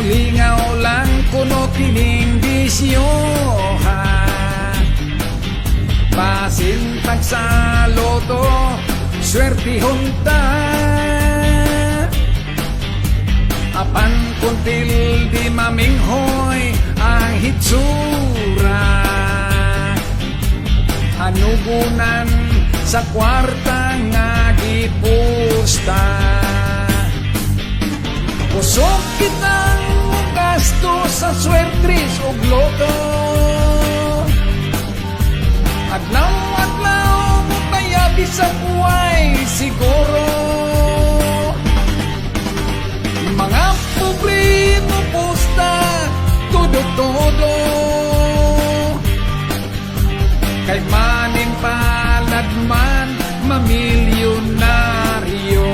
Lingaw lang kuno kining bisyoha, pasintag sa loto, swerte hunta. Apan kuntil di maminghoy ang hitsura, anugunan sa kwarta nga gipusta. Kusog kitang gasto sa swertres o loto, adlaw-adlaw mo kaya bisag buhay siguro. Mga pobre mo pusta, todo-todo, kay maning palad man mamilyonaryo.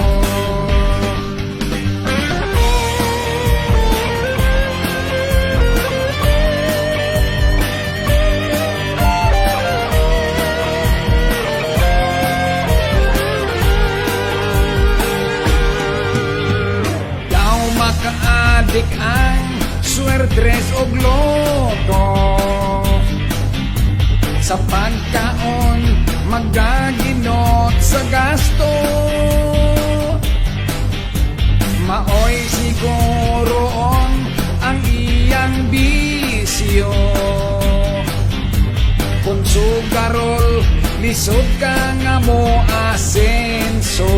Kaadik ang swertres o loto, sa pagkaon magaginot sa gasto. Maoy siguro ang iyang bisyo, kung sugarol lisod ka nga mo asenso.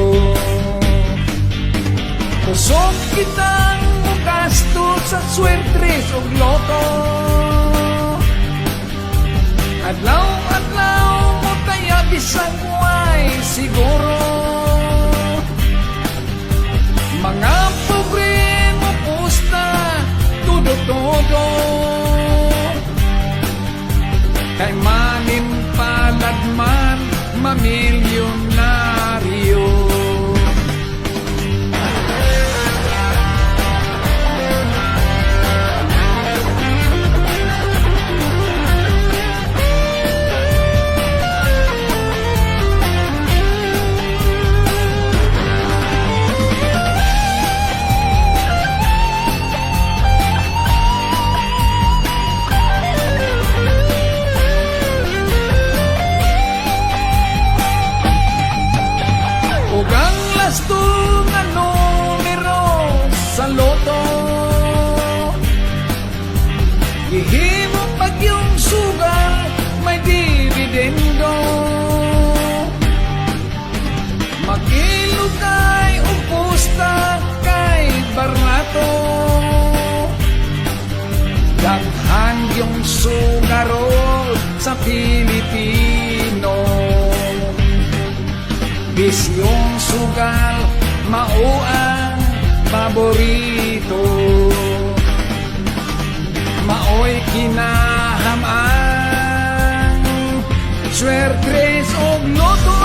Kusog kitang gasto sa swertres o loto, adlaw-adlaw mo kaya bisang buhay siguro. Mga pobre mo pusta, todo-todo, kay manin palad man mamilyonaryo. Ugang lasto nga numero sa loto, gihimo pag yung sugal may dividendo. Magilo kay upusta kay barato, daghan yung sugarol sa Pilipino. Bisyong sugal, mao ang paborito, maoy kinahamang swertres o loto.